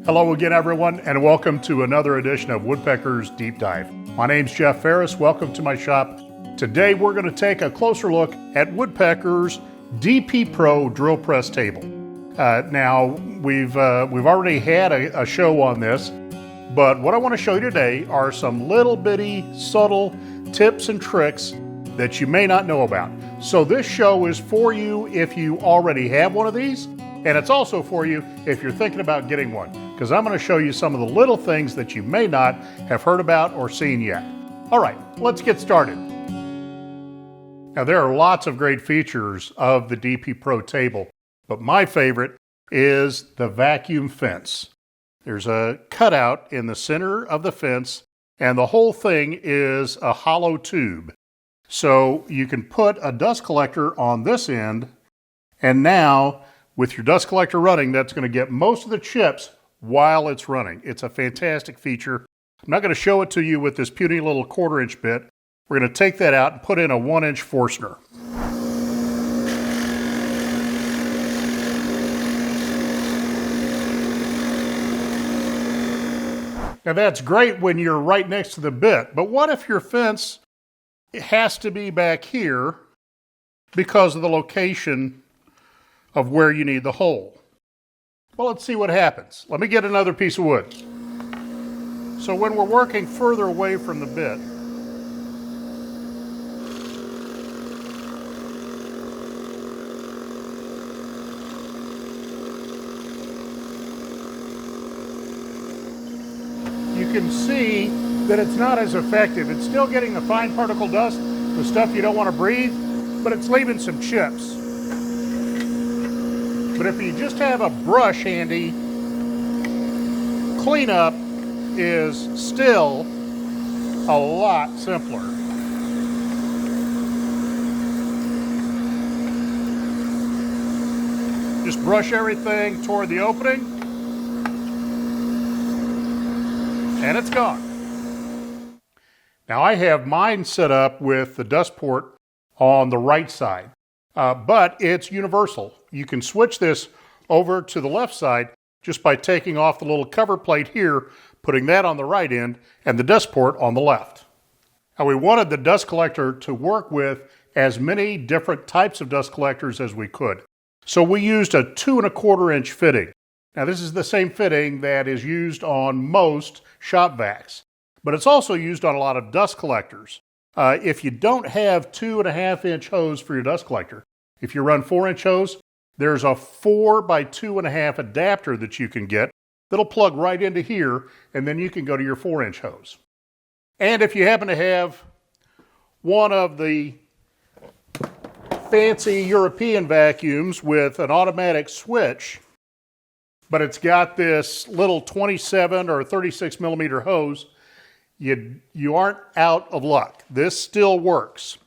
Hello again, everyone, and welcome to another edition of Woodpeckers Deep Dive. My name's Jeff Farris. Welcome to my shop. Today we're going to take a closer look at Woodpeckers DP Pro drill press table. Now we've already had a show on this, but what I want to show you today are some little bitty subtle tips and tricks that you may not know about. So this show is for you if you already have one of these, and it's also for you if you're thinking about getting one, because I'm going to show you some of the little things that you may not have heard about or seen yet. All right, let's get started. Now there are lots of great features of the DP Pro table, but my favorite is the vacuum fence. There's a cutout in the center of the fence, and the whole thing is a hollow tube. So you can put a dust collector on this end, and now with your dust collector running, that's going to get most of the chips while it's running. It's a fantastic feature. I'm not going to show it to you with this puny little 1/4 inch bit. We're going to take that out and put in a 1-inch Forstner. Now that's great when you're right next to the bit, but what if your fence has to be back here because of the location of where you need the hole? Well, let's see what happens. Let me get another piece of wood. So when we're working further away from the bit, you can see that it's not as effective. It's still getting the fine particle dust, the stuff you don't want to breathe, but it's leaving some chips. But if you just have a brush handy, cleanup is still a lot simpler. Just brush everything toward the opening, and it's gone. Now I have mine set up with the dust port on the right side, but it's universal. You can switch this over to the left side just by taking off the little cover plate here, putting that on the right end, and the dust port on the left. Now we wanted the dust collector to work with as many different types of dust collectors as we could. So we used a 2 1/4 inch fitting. Now this is the same fitting that is used on most shop vacs, but it's also used on a lot of dust collectors. If you don't have 2 1/2 inch hose for your dust collector, if you run 4-inch hose, there's a 4 by 2 1/2 adapter that you can get that'll plug right into here, and then you can go to your 4-inch hose. And if you happen to have one of the fancy European vacuums with an automatic switch, but it's got this little 27 or 36 millimeter hose, you aren't out of luck. This still works.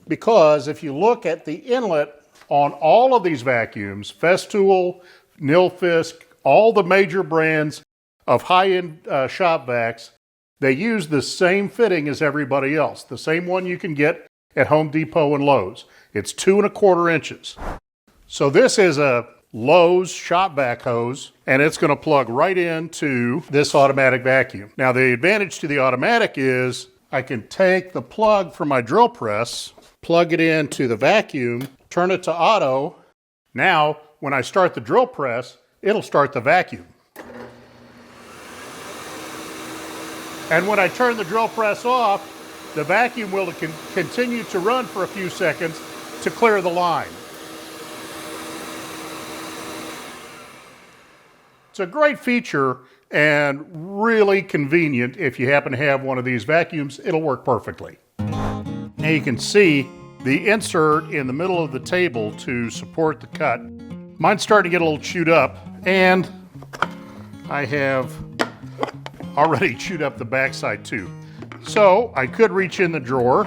Because if you look at the inlet on all of these vacuums, Festool, Nilfisk, all the major brands of high-end shop vacs, they use the same fitting as everybody else, the same one you can get at Home Depot and Lowe's. It's 2 1/4 inches. So this is a Lowe's shop vac hose, and it's going to plug right into this automatic vacuum. Now the advantage to the automatic is I can take the plug from my drill press, plug it into the vacuum, turn it to auto. Now when I start the drill press, it'll start the vacuum. And when I turn the drill press off, the vacuum will continue to run for a few seconds to clear the line. It's a great feature and really convenient if you happen to have one of these vacuums. It'll work perfectly. Now you can see the insert in the middle of the table to support the cut. Mine's starting to get a little chewed up, and I have already chewed up the backside too. So I could reach in the drawer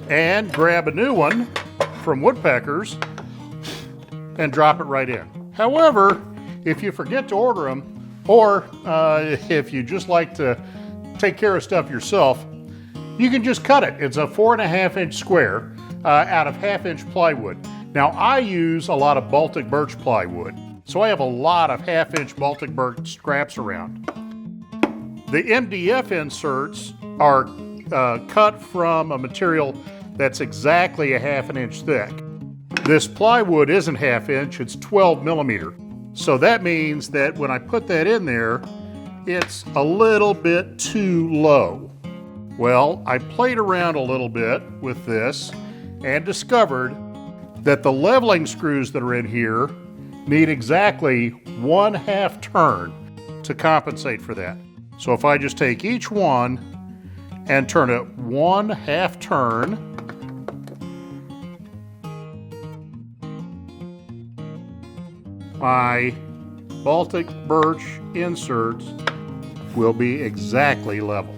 and grab a new one from Woodpeckers and drop it right in. However, if you forget to order them, or if you just like to take care of stuff yourself, you can just cut it. It's a 4 1/2 inch square out of 1/2 inch plywood. Now I use a lot of Baltic birch plywood, So I have a lot of 1/2-inch Baltic birch scraps around. The MDF inserts are cut from a material that's exactly a 1/2 inch thick. This plywood isn't 1/2 inch, it's 12 millimeter. So that means that when I put that in there, it's a little bit too low. Well, I played around a little bit with this and discovered that the leveling screws that are in here need exactly 1/2 turn to compensate for that. So if I just take each one and turn it 1/2 turn, my Baltic birch inserts will be exactly level.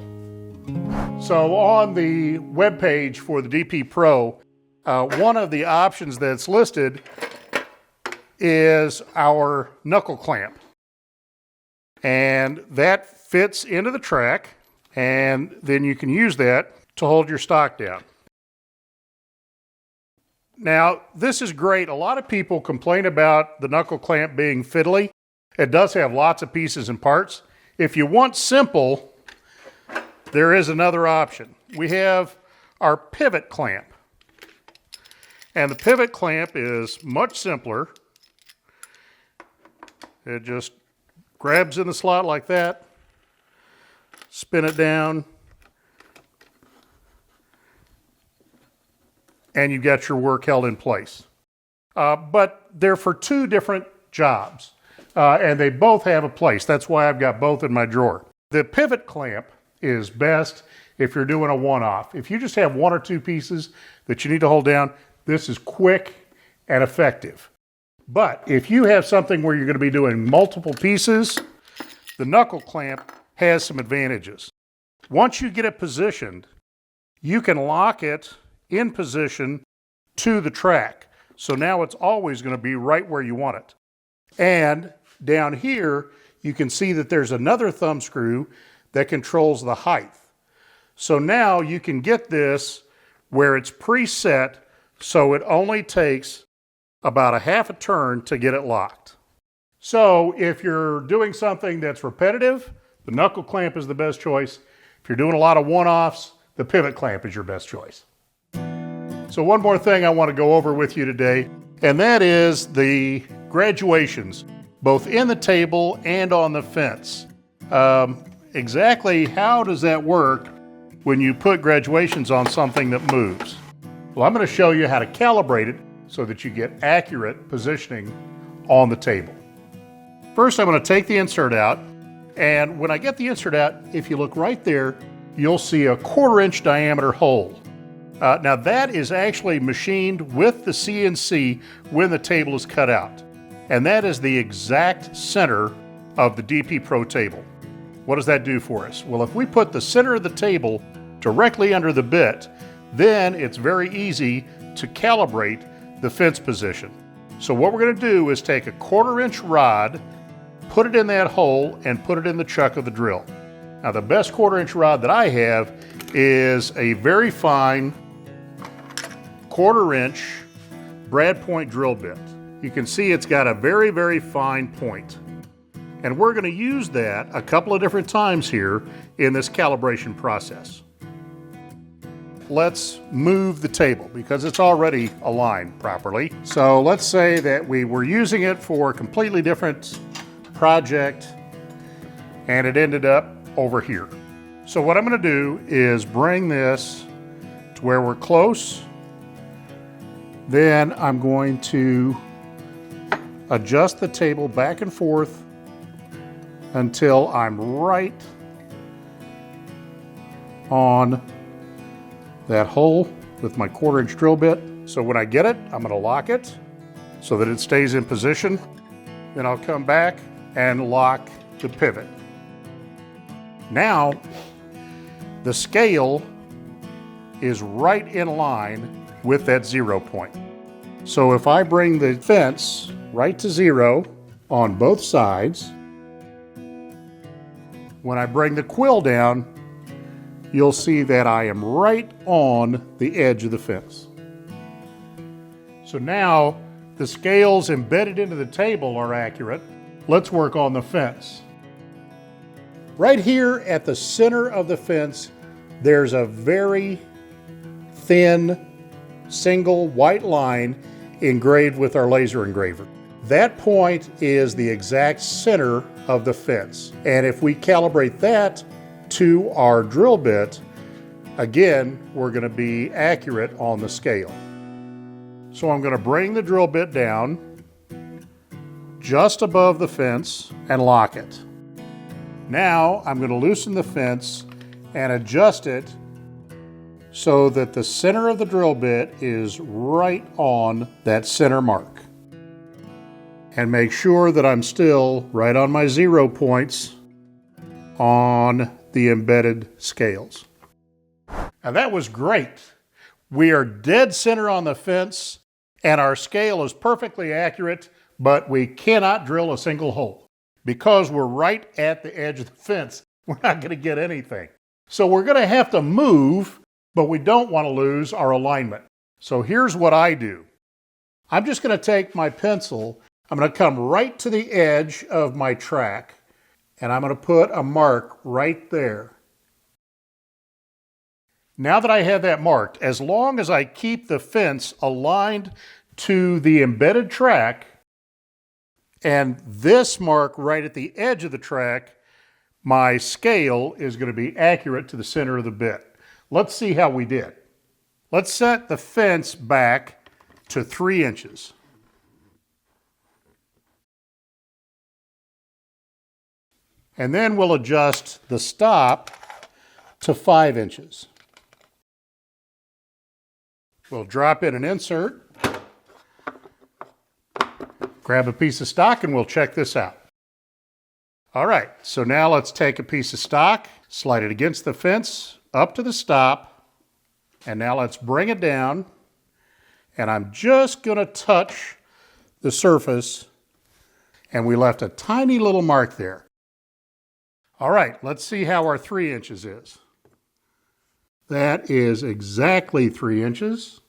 So on the web page for the DP Pro, one of the options that's listed is our knuckle clamp. And that fits into the track, and then you can use that to hold your stock down. Now, this is great. A lot of people complain about the knuckle clamp being fiddly. It does have lots of pieces and parts. If you want simple, there is another option. We have our pivot clamp. And the pivot clamp is much simpler. It just grabs in the slot like that, spin it down, and you've got your work held in place. But they're for two different jobs, and they both have a place. That's why I've got both in my drawer. The pivot clamp is best if you're doing a one-off. If you just have one or two pieces that you need to hold down, this is quick and effective. But if you have something where you're going to be doing multiple pieces, the knuckle clamp has some advantages. Once you get it positioned, you can lock it in position to the track. So now it's always going to be right where you want it. And down here, you can see that there's another thumb screw that controls the height. So now you can get this where it's preset, so it only takes about a 1/2 turn to get it locked. So if you're doing something that's repetitive, the knuckle clamp is the best choice. If you're doing a lot of one-offs, the pivot clamp is your best choice. So one more thing I want to go over with you today, and that is the graduations, both in the table and on the fence. Exactly how does that work when you put graduations on something that moves? Well, I'm going to show you how to calibrate it so that you get accurate positioning on the table. First, I'm going to take the insert out, and when I get the insert out, if you look right there, you'll see a 1/4 inch diameter hole. Now that is actually machined with the CNC when the table is cut out. And that is the exact center of the DP Pro table. What does that do for us? Well, if we put the center of the table directly under the bit, then it's very easy to calibrate the fence position. So what we're going to do is take a 1/4 inch rod, put it in that hole, and put it in the chuck of the drill. Now the best 1/4 inch rod that I have is a very fine 1/4 inch brad point drill bit. You can see it's got a very, very fine point. And we're going to use that a couple of different times here in this calibration process. Let's move the table because it's already aligned properly. So let's say that we were using it for a completely different project and it ended up over here. So what I'm going to do is bring this to where we're close. Then I'm going to adjust the table back and forth until I'm right on that hole with my 1/4 inch drill bit. So when I get it, I'm going to lock it so that it stays in position. Then I'll come back and lock the pivot. Now, the scale is right in line with that 0 point. So if I bring the fence right to 0 on both sides, when I bring the quill down, you'll see that I am right on the edge of the fence. So now the scales embedded into the table are accurate, let's work on the fence. Right here at the center of the fence, there's a very thin single white line engraved with our laser engraver. That point is the exact center of the fence. And if we calibrate that to our drill bit, again, we're going to be accurate on the scale. So I'm going to bring the drill bit down just above the fence and lock it. Now I'm going to loosen the fence and adjust it so that the center of the drill bit is right on that center mark. And make sure that I'm still right on my 0 points on the embedded scales. Now that was great. We are dead center on the fence and our scale is perfectly accurate, but we cannot drill a single hole. Because we're right at the edge of the fence, we're not going to get anything. So we're going to have to move, but we don't want to lose our alignment. So here's what I do. I'm just going to take my pencil, I'm going to come right to the edge of my track, and I'm going to put a mark right there. Now that I have that marked, as long as I keep the fence aligned to the embedded track, and this mark right at the edge of the track, my scale is going to be accurate to the center of the bit. Let's see how we did. Let's set the fence back to 3 inches. And then we'll adjust the stop to 5 inches. We'll drop in an insert, grab a piece of stock, and we'll check this out. All right, so now let's take a piece of stock, slide it against the fence, up to the stop, and now let's bring it down, and I'm just going to touch the surface, and we left a tiny little mark there. All right, let's see how our 3 inches is. That is exactly 3 inches.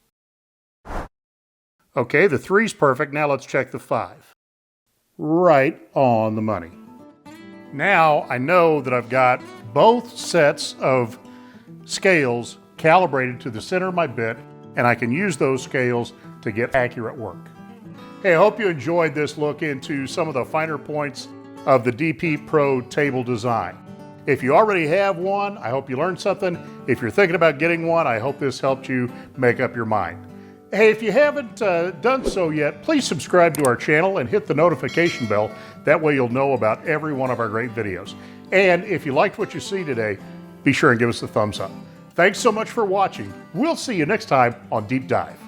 Okay, the 3's perfect. Now let's check the 5. Right on the money. Now I know that I've got both sets of scales calibrated to the center of my bit, and I can use those scales to get accurate work. Hey, I hope you enjoyed this look into some of the finer points of the DP Pro table design. If you already have one, I hope you learned something. If you're thinking about getting one, I hope this helped you make up your mind. Hey, if you haven't done so yet, please subscribe to our channel and hit the notification bell. That way you'll know about every one of our great videos. And if you liked what you see today, be sure and give us a thumbs up. Thanks so much for watching. We'll see you next time on Deep Dive.